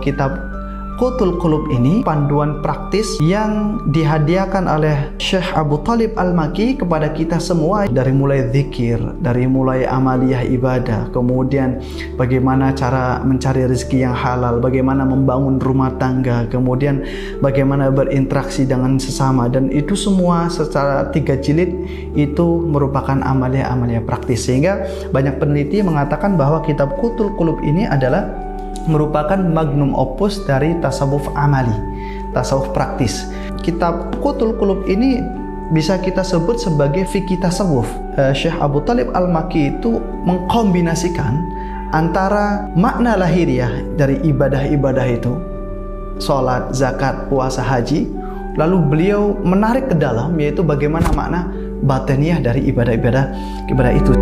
kitab Qutul Qulub ini panduan praktis yang dihadiahkan oleh Syekh Abu Thalib Al-Makki kepada kita semua, dari mulai zikir, dari mulai amaliyah ibadah, kemudian bagaimana cara mencari rezeki yang halal, bagaimana membangun rumah tangga, kemudian bagaimana berinteraksi dengan sesama, dan itu semua secara 3 jilid itu merupakan amaliyah-amaliyah praktis. Sehingga banyak peneliti mengatakan bahwa kitab Qutul Qulub ini adalah merupakan magnum opus dari tasawuf amali, tasawuf praktis. Kitab Qutul Qulub ini bisa kita sebut sebagai fikih tasawuf. Syekh Abu Thalib Al-Makki itu mengkombinasikan antara makna lahiriah dari ibadah-ibadah itu, sholat, zakat, puasa, haji, lalu beliau menarik ke dalam, yaitu bagaimana makna batiniah dari ibadah-ibadah itu.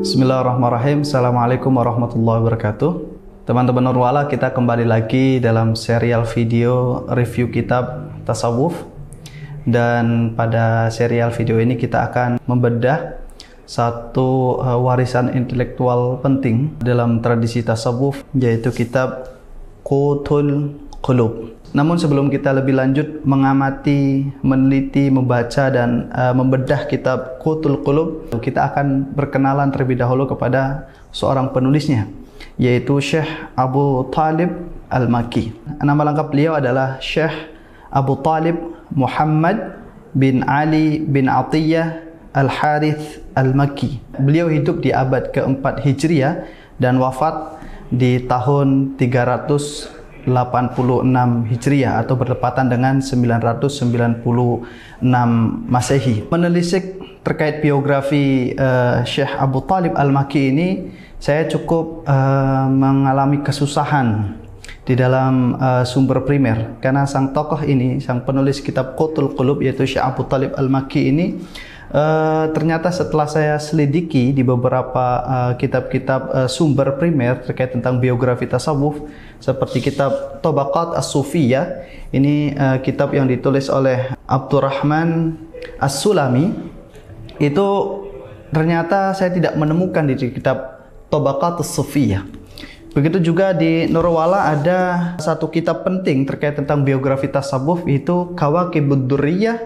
Bismillahirrahmanirrahim. Assalamualaikum warahmatullahi wabarakatuh. Teman-teman Nurwala, kita kembali lagi dalam serial video review kitab tasawuf. Dan pada serial video ini kita akan membedah satu warisan intelektual penting dalam tradisi tasawuf, yaitu kitab Qutul Qulub. Namun sebelum kita lebih lanjut mengamati, meneliti, membaca dan membedah kitab Qutul Qulub, kita akan berkenalan terlebih dahulu kepada seorang penulisnya, yaitu Syekh Abu Thalib Al-Makki. Nama lengkap beliau adalah Syekh Abu Thalib Muhammad bin Ali bin Atiyah Al-Harith Al-Makki. Beliau hidup di abad ke-4 Hijriah dan wafat di tahun 386 Hijriah atau bertepatan dengan 996 Masehi. Menelisik terkait biografi Syekh Abu Thalib Al-Makki ini, saya cukup mengalami kesusahan di dalam sumber primer, karena sang tokoh ini, sang penulis kitab Qutul Qulub, yaitu Syekh Abu Thalib Al-Makki ini, ternyata setelah saya selidiki di beberapa kitab-kitab sumber primer terkait tentang biografi tasawuf, seperti kitab Tabaqat As-Sufiyah, ini kitab yang ditulis oleh Abdurrahman As-Sulami, itu ternyata saya tidak menemukan di kitab Tabaqat As-Sufiyah. Begitu juga di Nurwala ada satu kitab penting terkait tentang biografi tasawuf, yaitu Kawakibud Durriyah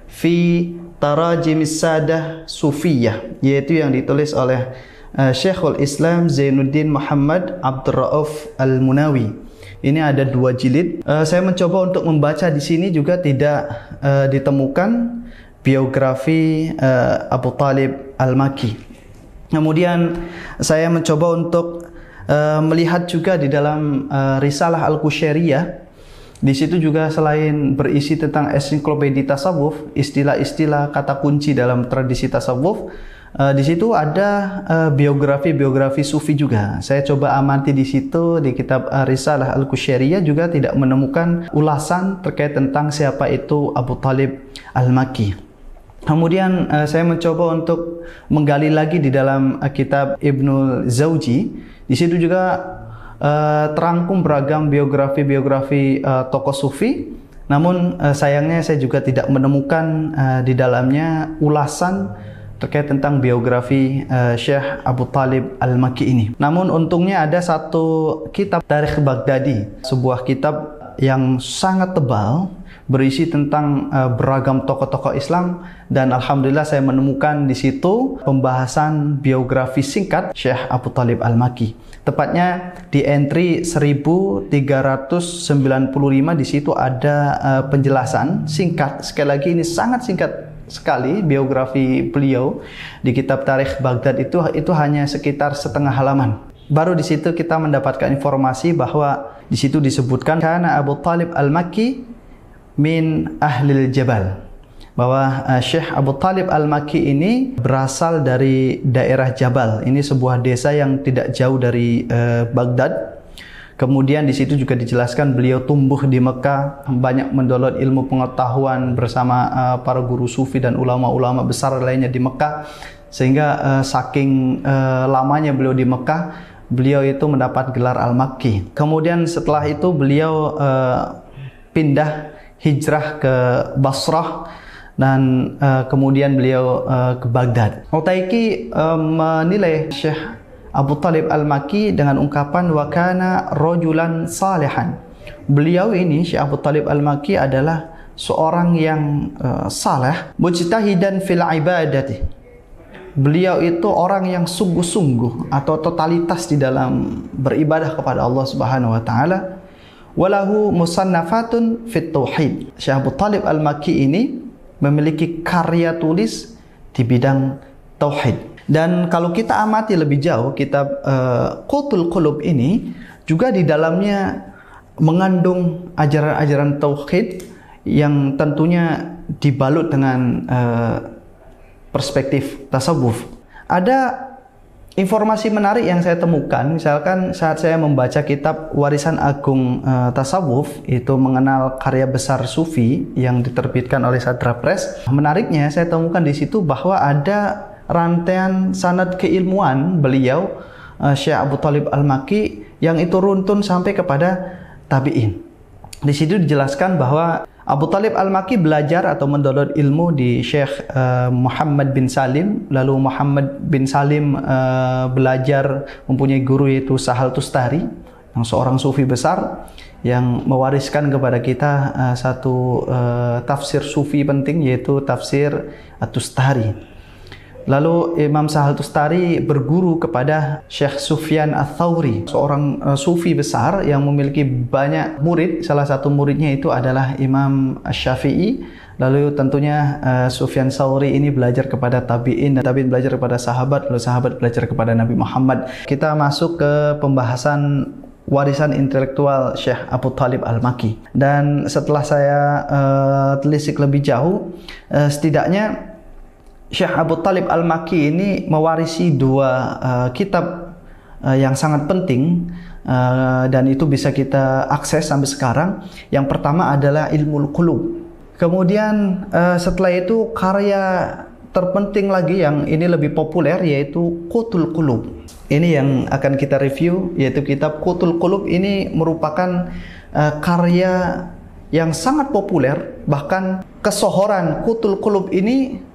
fi Tarajimis Sadah Sufiyah, yaitu yang ditulis oleh Syekhul Islam Zainuddin Muhammad Abdul Rauf Al-Munawi. Ini ada 2 jilid. Saya mencoba untuk membaca di sini juga tidak ditemukan biografi Abu Thalib Al-Makki. Kemudian saya mencoba untuk melihat juga di dalam Risalah Al-Qushairiyah. Di situ juga selain berisi tentang ensiklopedia tasawuf, istilah-istilah kata kunci dalam tradisi tasawuf, di situ ada biografi sufi juga. Saya coba amati di situ di kitab Risalah Al-Qushairiyah juga tidak menemukan ulasan terkait tentang siapa itu Abu Thalib Al-Makki. Kemudian saya mencoba untuk menggali lagi di dalam kitab Ibnul Zawji. Di situ juga terangkum beragam biografi tokoh sufi, namun sayangnya saya juga tidak menemukan di dalamnya ulasan terkait tentang biografi Syekh Abu Thalib Al-Makki ini. Namun untungnya ada satu kitab Tarikh Baghdadi, sebuah kitab yang sangat tebal berisi tentang beragam tokoh-tokoh Islam, dan alhamdulillah saya menemukan di situ pembahasan biografi singkat Syekh Abu Thalib Al-Makki. Tepatnya di entry 1395 di situ ada penjelasan singkat. Sekali lagi ini sangat singkat sekali biografi beliau di kitab Tarikh Baghdad itu hanya sekitar setengah halaman. Baru di situ kita mendapatkan informasi bahwa di situ disebutkan karena Abu Thalib Al-Makki min ahlil jabal, bahwa Syekh Abu Thalib Al-Makki ini berasal dari daerah Jabal. Ini sebuah desa yang tidak jauh dari Baghdad. Kemudian di situ juga dijelaskan beliau tumbuh di Mekah, banyak mendownload ilmu pengetahuan bersama para guru sufi dan ulama-ulama besar lainnya di Mekah, sehingga saking lamanya beliau di Mekah, beliau itu mendapat gelar Al-Makki. Kemudian setelah itu beliau pindah hijrah ke Basrah dan kemudian beliau ke Baghdad. Utaiki menilai Syekh Abu Talib Al-Makki dengan ungkapan wa kana rajulan salihan. Beliau ini Syekh Abu Talib Al-Makki adalah seorang yang saleh, mujtahidan fil ibadati. Beliau itu orang yang sungguh-sungguh atau totalitas di dalam beribadah kepada Allah Subhanahu wa taala. Walahu musannafatun fit tauhid. Syekh Abu Talib Al-Makki ini memiliki karya tulis di bidang tauhid. Dan kalau kita amati lebih jauh kitab Qutul Qulub ini juga di dalamnya mengandung ajaran-ajaran tauhid yang tentunya dibalut dengan perspektif tasawuf. Ada informasi menarik yang saya temukan, misalkan saat saya membaca kitab Warisan Agung Tasawuf, itu mengenal karya besar Sufi yang diterbitkan oleh Sadra Press. Menariknya saya temukan di situ bahwa ada rantaian sanad keilmuan beliau Syekh Abu Talib Al-Makki yang itu runtun sampai kepada tabi'in. Di situ dijelaskan bahwa Abu Talib Al-Makki belajar atau mendownload ilmu di Syekh Muhammad bin Salim. Lalu Muhammad bin Salim belajar mempunyai guru yaitu Sahal Tustari, yang seorang sufi besar yang mewariskan kepada kita satu tafsir sufi penting yaitu tafsir At-Tustari. Lalu Imam Sahal Tustari berguru kepada Syekh Sufyan Ats-Tsauri, seorang sufi besar yang memiliki banyak murid. Salah satu muridnya itu adalah Imam Asy-Syafi'i. Lalu tentunya Sufyan Tsauri ini belajar kepada tabi'in, dan tabi'in belajar kepada sahabat, lalu sahabat belajar kepada Nabi Muhammad. Kita masuk ke pembahasan warisan intelektual Syekh Abu Talib Al-Makki. Dan setelah saya telisik lebih jauh, setidaknya Syekh Abu Talib Al-Makki ini mewarisi dua kitab yang sangat penting dan itu bisa kita akses sampai sekarang. Yang pertama adalah Ilmul Qulub. Kemudian setelah itu karya terpenting lagi yang ini lebih populer yaitu Qutul Qulub. Ini yang akan kita review, yaitu kitab Qutul Qulub. Ini merupakan karya yang sangat populer, bahkan kesohoran Qutul Qulub ini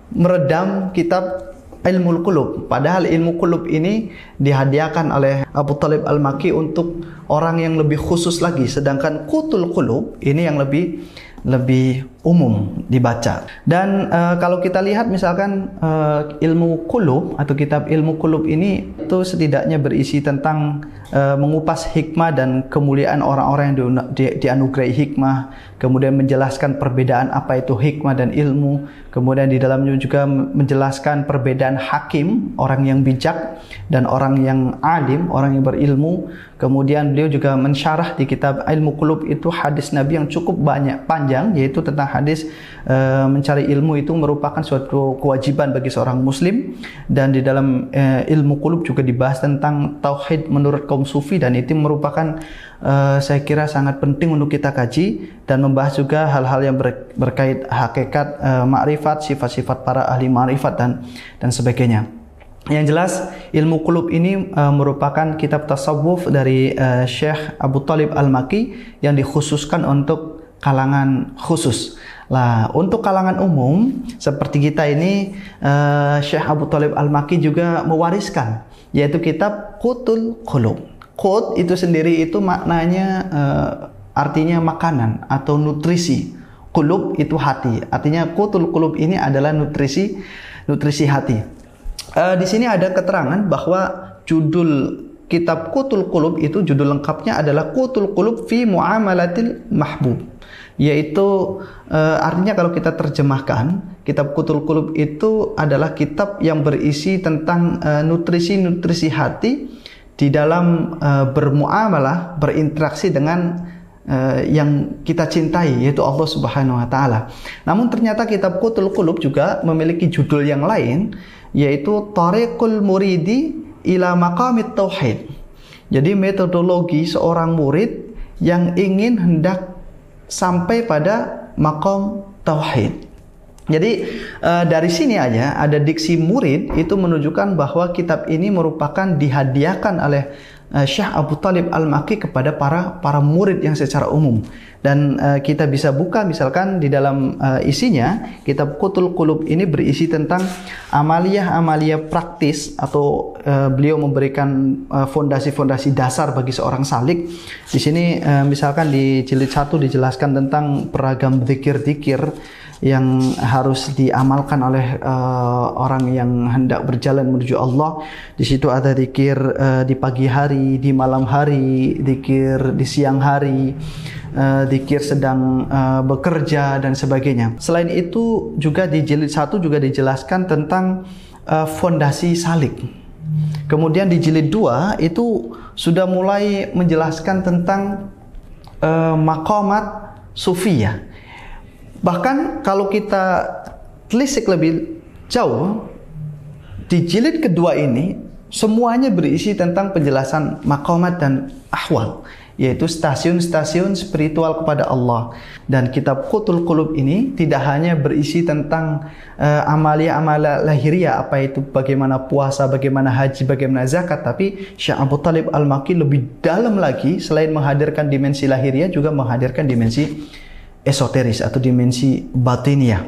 meredam kitab Ilmul Qulub. Padahal Ilmu Qulub ini dihadiahkan oleh Abu Talib Al-Makki untuk orang yang lebih khusus lagi, sedangkan Qutul Qulub ini yang lebih umum dibaca. Dan kalau kita lihat misalkan Ilmu Qulub atau kitab Ilmu Qulub ini itu setidaknya berisi tentang mengupas hikmah dan kemuliaan orang-orang yang dianugerahi hikmah, kemudian menjelaskan perbedaan apa itu hikmah dan ilmu, kemudian di dalamnya juga menjelaskan perbedaan hakim, orang yang bijak, dan orang yang alim, orang yang berilmu. Kemudian beliau juga mensyarah di kitab Ilmu Qulub itu hadis Nabi yang cukup panjang, yaitu tentang hadis mencari ilmu itu merupakan suatu kewajiban bagi seorang muslim. Dan di dalam Ilmu Qulub juga dibahas tentang tauhid menurut kaum sufi, dan itu merupakan saya kira sangat penting untuk kita kaji, dan membahas juga hal-hal yang berkait hakikat makrifat, sifat-sifat para ahli makrifat dan sebagainya. Yang jelas Ilmu Qulub ini merupakan kitab tasawuf dari Syekh Abu Talib Al-Makki yang dikhususkan untuk kalangan khusus. Lah, untuk kalangan umum seperti kita ini, Syekh Abu Talib Al-Makki juga mewariskan, yaitu kitab Qutul Qulub. Qut itu sendiri itu maknanya artinya makanan atau nutrisi. Qulub itu hati. Artinya Qutul Qulub ini adalah nutrisi hati. Di sini ada keterangan bahwa judul kitab Qutul Qulub itu judul lengkapnya adalah Qutul Qulub fi Muamalatil Mahbub, yaitu artinya kalau kita terjemahkan, kitab Qutul Qulub itu adalah kitab yang berisi tentang nutrisi hati di dalam bermuamalah, berinteraksi dengan yang kita cintai, yaitu Allah Subhanahu wa taala. Namun ternyata kitab Qutul Qulub juga memiliki judul yang lain, yaitu Thariqul Muridi ila Maqamit Tauhid, Jadi metodologi seorang murid yang ingin hendak sampai pada maqam tauhid. Jadi dari sini aja ada diksi murid itu menunjukkan bahwa kitab ini merupakan dihadiahkan oleh Syekh Abu Thalib Al-Makki kepada para murid yang secara umum. Dan kita bisa buka misalkan di dalam isinya, kitab Qutul Qulub ini berisi tentang amaliyah-amaliyah praktis atau beliau memberikan fondasi-fondasi dasar bagi seorang salik. Di sini misalkan di jilid 1 dijelaskan tentang beragam zikir-zikir yang harus diamalkan oleh orang yang hendak berjalan menuju Allah. Di situ ada zikir di pagi hari, di malam hari, zikir di siang hari, zikir sedang bekerja dan sebagainya. Selain itu juga di jilid 1 juga dijelaskan tentang fondasi salik. Kemudian di jilid 2 itu sudah mulai menjelaskan tentang maqamat sufiyah. Bahkan kalau kita telisik lebih jauh, di jilid kedua ini semuanya berisi tentang penjelasan maqamat dan ahwal, yaitu stasiun-stasiun spiritual kepada Allah. Dan kitab Qutul Qulub ini tidak hanya berisi tentang amalia-amalia lahiriah, apa itu bagaimana puasa, bagaimana haji, bagaimana zakat, tapi Syekh Abu Thalib Al-Makki lebih dalam lagi, selain menghadirkan dimensi lahiriah juga menghadirkan dimensi esoteris atau dimensi batiniah.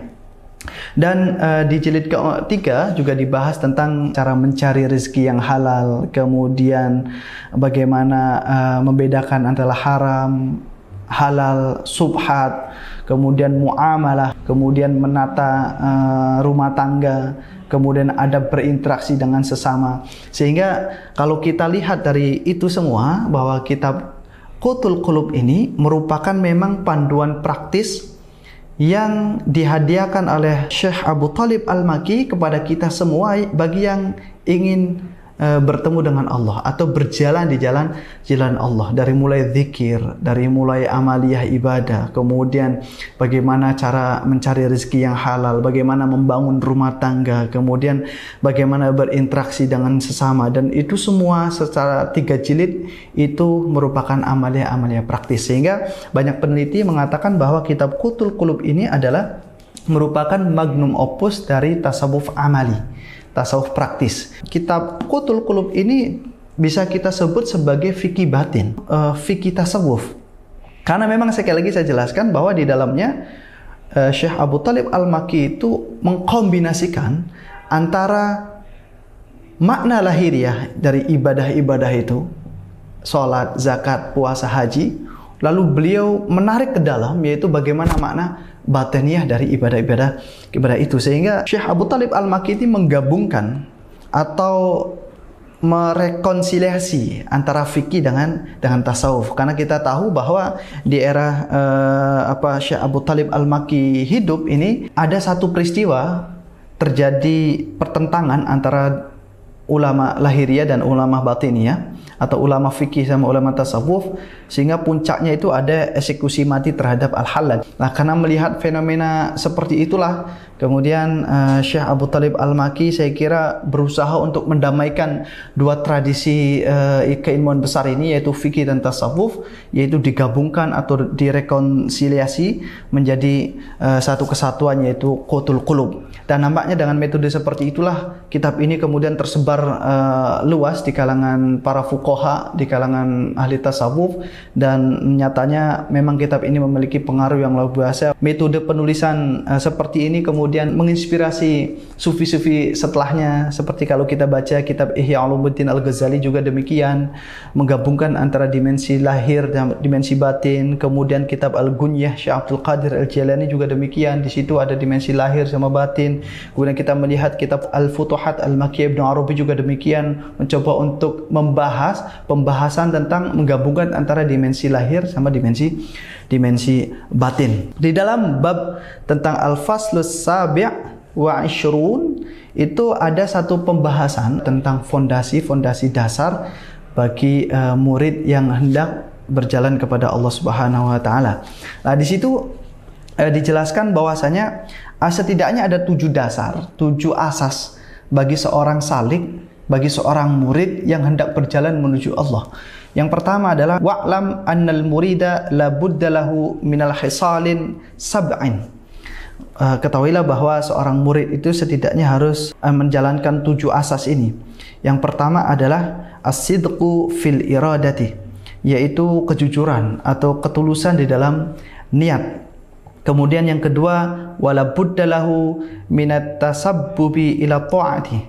Dan di jilid ke-3 juga dibahas tentang cara mencari rezeki yang halal, kemudian bagaimana membedakan antara haram, halal, subhat, kemudian muamalah, kemudian menata rumah tangga, kemudian adab berinteraksi dengan sesama. Sehingga kalau kita lihat dari itu semua, bahwa kitab Qutul Qulub ini merupakan memang panduan praktis yang dihadiahkan oleh Syekh Abu Thalib Al-Makki kepada kita semua bagi yang ingin bertemu dengan Allah atau berjalan di jalan Allah, dari mulai zikir, dari mulai amaliyah ibadah, kemudian bagaimana cara mencari rezeki yang halal, bagaimana membangun rumah tangga, kemudian bagaimana berinteraksi dengan sesama. Dan itu semua secara 3 jilid itu merupakan amaliyah-amaliyah praktis, sehingga banyak peneliti mengatakan bahwa kitab Qutul Qulub ini adalah merupakan magnum opus dari tasawuf amali, tasawuf praktis. Kitab Qutul Qulub ini bisa kita sebut sebagai fikih batin, fikih tasawuf. Karena memang sekali lagi saya jelaskan bahwa di dalamnya Syekh Abu Thalib Al-Makki itu mengkombinasikan antara makna lahiriah dari ibadah-ibadah itu, sholat, zakat, puasa, haji, lalu beliau menarik ke dalam, yaitu bagaimana makna batiniah dari ibadah-ibadah itu. Sehingga Syekh Abu Thalib Al-Makki ini menggabungkan atau merekonsiliasi antara fikih dengan tasawuf. Karena kita tahu bahwa di era Syekh Abu Thalib Al-Makki hidup ini ada satu peristiwa terjadi pertentangan antara ulama lahiriah dan ulama batiniah, atau ulama fikih sama ulama tasawuf, sehingga puncaknya itu ada eksekusi mati terhadap Al-Hallaj. Nah, karena melihat fenomena seperti itulah kemudian Syekh Abu Thalib Al-Makki saya kira berusaha untuk mendamaikan dua tradisi keilmuan besar ini, yaitu fikih dan tasawuf, yaitu digabungkan atau direkonsiliasi menjadi satu kesatuan, yaitu Qutul Qulub. Dan nampaknya dengan metode seperti itulah kitab ini kemudian tersebar luas di kalangan para fuqaha, di kalangan ahli tasawuf, dan nyatanya memang kitab ini memiliki pengaruh yang luar biasa. Metode penulisan seperti ini kemudian menginspirasi sufi-sufi setelahnya, seperti kalau kita baca kitab Ihya Ulumuddin Al-Ghazali juga demikian, menggabungkan antara dimensi lahir dan dimensi batin. Kemudian kitab Al-Gunyah Syekh Abdul Qadir Al-Jilani juga demikian, di situ ada dimensi lahir sama batin. Kemudian kita melihat kitab Al-Futuhat Al-Makkiyah Ibnu Arabi juga demikian, mencoba untuk membahas pembahasan tentang menggabungkan antara dimensi lahir sama dimensi batin. Di dalam bab tentang Al-Faslus Sabi' wa Ishrun itu ada satu pembahasan tentang fondasi-fondasi dasar bagi murid yang hendak berjalan kepada Allah Subhanahu wa taala. Nah, di situ dijelaskan bahwasanya setidaknya ada 7 dasar, 7 asas bagi seorang salik bagi seorang murid yang hendak berjalan menuju Allah. Yang pertama adalah wa'lam annal murida la budda lahu minal hisalin sab'in. Ketahuilah bahwa seorang murid itu setidaknya harus menjalankan 7 asas ini. Yang pertama adalah as-sidqu fil iradati, yaitu kejujuran atau ketulusan di dalam niat. Kemudian yang kedua, wala budda lahu minat tasabbubi ila ta'ati,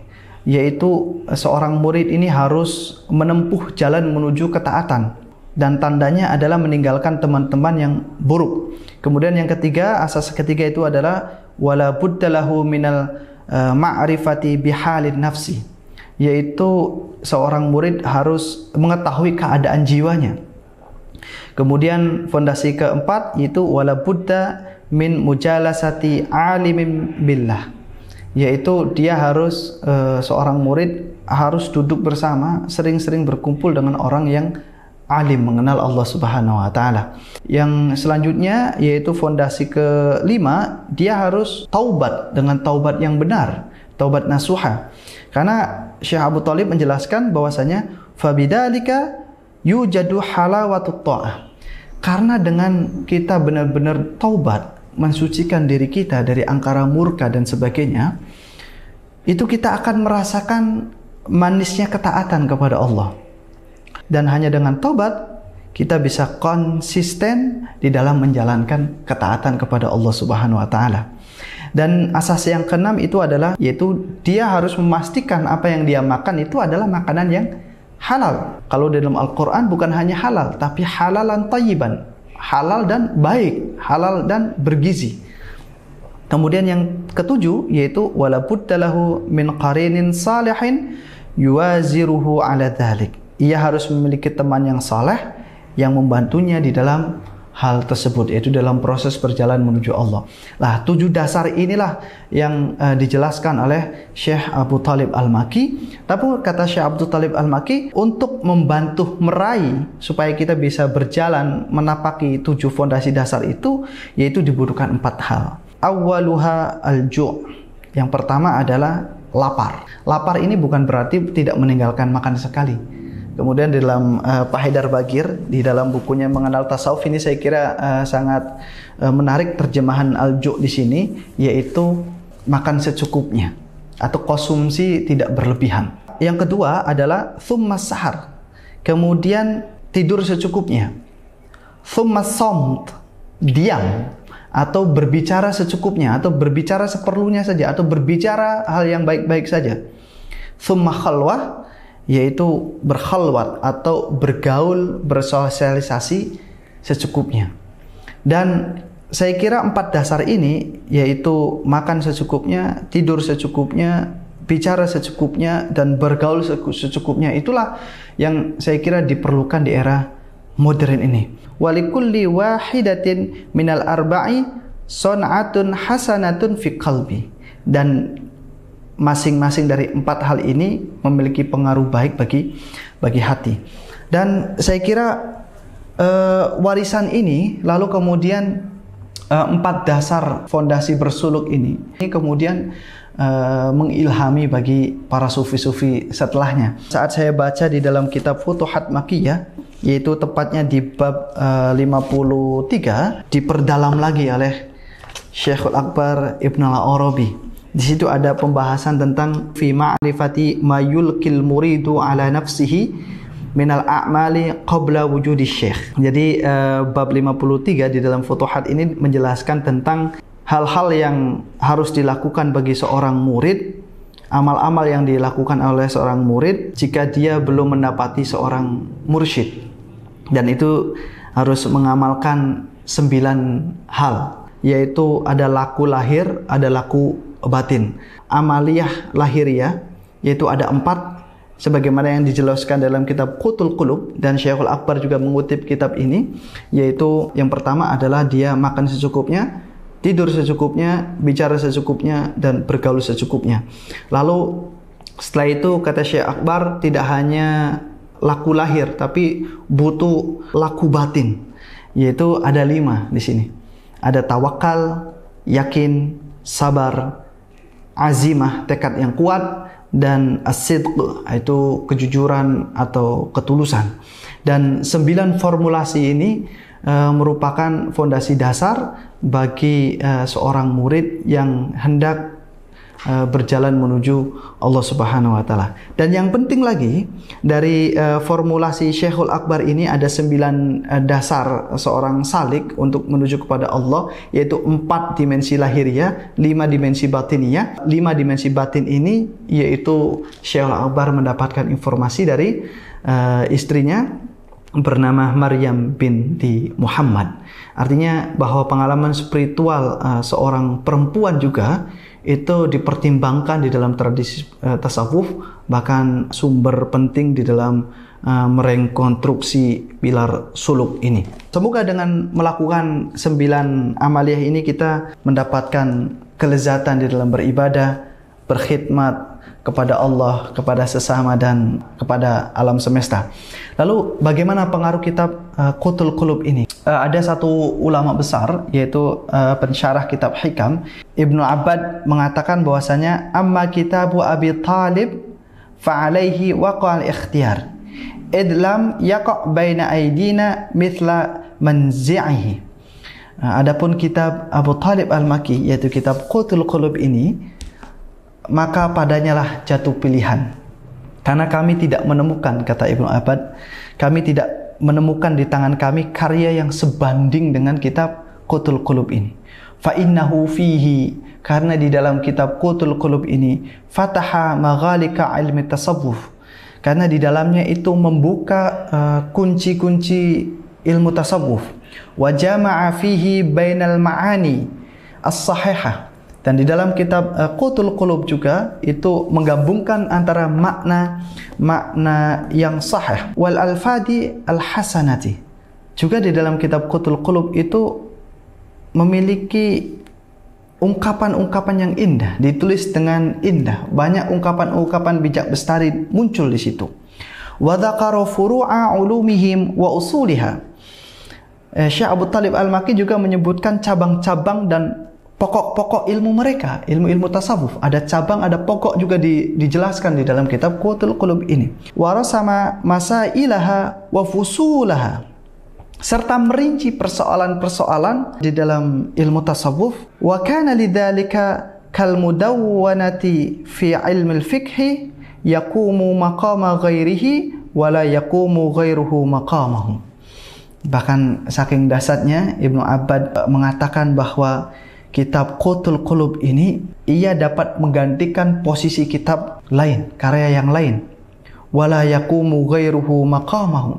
yaitu seorang murid ini harus menempuh jalan menuju ketaatan, dan tandanya adalah meninggalkan teman-teman yang buruk. Kemudian yang ketiga, asas ketiga itu adalah wala budda lahu minal ma'rifati bihalin nafsi, yaitu seorang murid harus mengetahui keadaan jiwanya. Kemudian fondasi keempat yaitu wala budda min mujalasati alimin billah, yaitu dia harus seorang murid harus duduk bersama, sering-sering berkumpul dengan orang yang alim, mengenal Allah Subhanahu wa taala. Yang selanjutnya yaitu fondasi kelima, dia harus taubat dengan taubat yang benar, taubat nasuha. Karena Syekh Abu Thalib menjelaskan bahwasanya fabidzalika yujadu halawatut ta'ah. Karena dengan kita benar-benar taubat, mensucikan diri kita dari angkara murka dan sebagainya, itu kita akan merasakan manisnya ketaatan kepada Allah. Dan hanya dengan taubat kita bisa konsisten di dalam menjalankan ketaatan kepada Allah Subhanahu wa taala. Dan asas yang keenam itu adalah yaitu dia harus memastikan apa yang dia makan itu adalah makanan yang halal. Kalau dalam Al-Qur'an bukan hanya halal, tapi halalan thayyiban, halal dan baik, halal dan bergizi. Kemudian yang ketujuh yaitu wala budda lahu min qarinin salihin yuwaziruhu ala dzalik. Ia harus memiliki teman yang saleh yang membantunya di dalam hal tersebut, yaitu dalam proses berjalan menuju Allah. Nah, 7 dasar inilah yang dijelaskan oleh Syekh Abu Thalib Al-Makki. Tapi kata Syekh Abu Thalib Al-Makki, untuk membantu meraih supaya kita bisa berjalan menapaki 7 fondasi dasar itu, yaitu dibutuhkan 4 hal. Awwaluha al-ju'. Yang pertama adalah lapar. Lapar ini bukan berarti tidak meninggalkan makan sekali. Kemudian di dalam Pak Haidar Bagir di dalam bukunya Mengenal Tasawuf ini saya kira sangat menarik terjemahan al-ju' di sini, yaitu makan secukupnya atau konsumsi tidak berlebihan. Yang kedua adalah thumma sahar, kemudian tidur secukupnya. Thumma samt, diam atau berbicara secukupnya atau berbicara seperlunya saja atau berbicara hal yang baik-baik saja. Thumma khalwah, yaitu berkhalwat atau bergaul, bersosialisasi secukupnya. Dan saya kira 4 dasar ini, yaitu makan secukupnya, tidur secukupnya, bicara secukupnya, dan bergaul secukupnya, itulah yang saya kira diperlukan di era modern ini. Walikulli wahidatin minal arba'i son'atun hasanatun fi qalbi. Dan masing-masing dari 4 hal ini memiliki pengaruh baik bagi hati. Dan saya kira warisan ini, lalu kemudian 4 dasar fondasi bersuluk ini kemudian mengilhami bagi para sufi-sufi setelahnya. Saat saya baca di dalam kitab Futuhat Makkiyah, yaitu tepatnya di bab 53, diperdalam lagi oleh Syekhul Akbar Ibn al-Arabi. Di situ ada pembahasan tentang fi ma'rifati ma yulqil muridu ala nafsihi minal a'mali qabla wujudi syekh. Jadi bab 53 di dalam Futuhat ini menjelaskan tentang hal-hal yang harus dilakukan bagi seorang murid, amal-amal yang dilakukan oleh seorang murid jika dia belum mendapati seorang mursyid. Dan itu harus mengamalkan 9 hal, yaitu ada laku lahir, ada laku batin, amaliyah lahiriah, yaitu ada 4 sebagaimana yang dijelaskan dalam kitab Qutul Qulub, dan Syekhul Akbar juga mengutip kitab ini, yaitu yang pertama adalah dia makan secukupnya, tidur secukupnya, bicara secukupnya, dan bergaul secukupnya. Lalu setelah itu kata Syekh Akbar, tidak hanya laku lahir tapi butuh laku batin, yaitu ada 5 di sini. Ada tawakal, yakin, sabar, azimah, tekad yang kuat, dan as-sidq, itu kejujuran atau ketulusan. Dan 9 formulasi ini merupakan fondasi dasar bagi seorang murid yang hendak berjalan menuju Allah Subhanahu wa taala. Dan yang penting lagi dari formulasi Syekhul Akbar ini ada 9 dasar seorang salik untuk menuju kepada Allah, yaitu 4 dimensi lahiriah, 5 dimensi batiniyah. 5 dimensi batin ini yaitu Syekhul Akbar mendapatkan informasi dari istrinya bernama Maryam binti Muhammad. Artinya bahwa pengalaman spiritual seorang perempuan juga itu dipertimbangkan di dalam tradisi tasawuf, bahkan sumber penting di dalam merekonstruksi pilar suluk ini. Semoga dengan melakukan 9 amaliyah ini kita mendapatkan kelezatan di dalam beribadah, berkhidmat kepada Allah, kepada sesama, dan kepada alam semesta. Lalu bagaimana pengaruh kitab Qutul Qulub ini? Ada satu ulama besar, yaitu pensyarah kitab Hikam, Ibnu Abbad, mengatakan bahwasanya amma kitabu Abi Talib fa'alaihi waqa'al ikhtiyar id lam yaqa' baina aydina mithla manzi'ihi. Adapun kitab Abu Talib Al-Makki, yaitu kitab Qutul Qulub ini, maka padanya lah jatuh pilihan. Karena kami tidak menemukan, kata Ibnu Abbad, kami tidak menemukan di tangan kami karya yang sebanding dengan kitab Qutul Qulub ini. Fa innahu fihi, karena di dalam kitab Qutul Qulub ini fataha maghalika ilmi tasawuf, karena di dalamnya itu membuka kunci-kunci ilmu tasawuf. Wa jama'a fihi bainal ma'ani as-sahihah, dan di dalam kitab Qutul Qulub juga itu menggabungkan antara makna yang sahih wal alfadi al hasanati. Juga di dalam kitab Qutul Qulub itu memiliki ungkapan-ungkapan yang indah, ditulis dengan indah. Banyak ungkapan-ungkapan bijak bestari muncul di situ. Wa dzakara furu'a ulumihim wa usuliha. Syekh Abu Talib Al-Makki juga menyebutkan cabang-cabang dan pokok-pokok ilmu mereka, ilmu-ilmu tasawuf. Ada cabang, ada pokok juga dijelaskan di dalam kitab Qutul Qulub ini. Wa rasama masailaha wa fusulaha, serta merinci persoalan-persoalan di dalam ilmu tasawuf. Wa kana lidzalika kal mudawwanati fi ilmi al-fiqh yaqumu maqama ghairihi wa la yaqumu ghairuhu maqamahu. Bahkan saking dahsyatnya Ibnu Abbad mengatakan bahwa kitab Qutul Qulub ini ia dapat menggantikan posisi kitab lain, karya yang lain. Wala yaqumu ghairuhu maqamahu.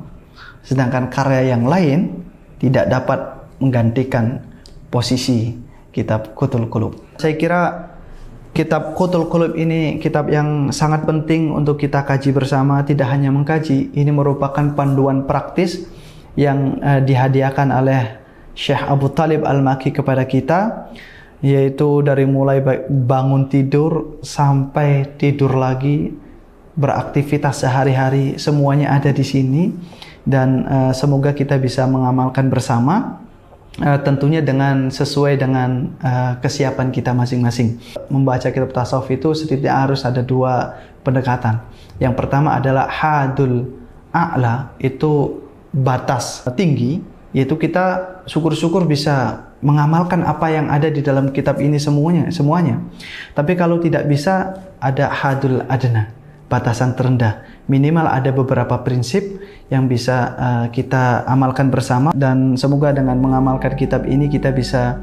Sedangkan karya yang lain tidak dapat menggantikan posisi kitab Qutul Qulub. Saya kira kitab Qutul Qulub ini kitab yang sangat penting untuk kita kaji bersama. Tidak hanya mengkaji, ini merupakan panduan praktis yang dihadiahkan oleh Syekh Abu Talib Al-Makki kepada kita, yaitu dari mulai bangun tidur sampai tidur lagi, beraktivitas sehari-hari, semuanya ada di sini. Dan semoga kita bisa mengamalkan bersama, tentunya sesuai dengan kesiapan kita masing-masing. Membaca kitab tasawuf itu setidaknya harus ada 2 pendekatan. Yang pertama adalah hadul a'la, itu batas tinggi, yaitu kita syukur-syukur bisa mengamalkan apa yang ada di dalam kitab ini semuanya. Tapi kalau tidak bisa, ada hadul adna, batasan terendah. Minimal ada beberapa prinsip yang bisa kita amalkan bersama, dan semoga dengan mengamalkan kitab ini kita bisa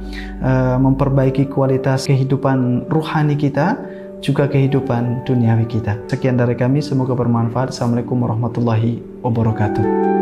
memperbaiki kualitas kehidupan ruhani kita, juga kehidupan duniawi kita. Sekian dari kami, semoga bermanfaat. Assalamualaikum warahmatullahi wabarakatuh.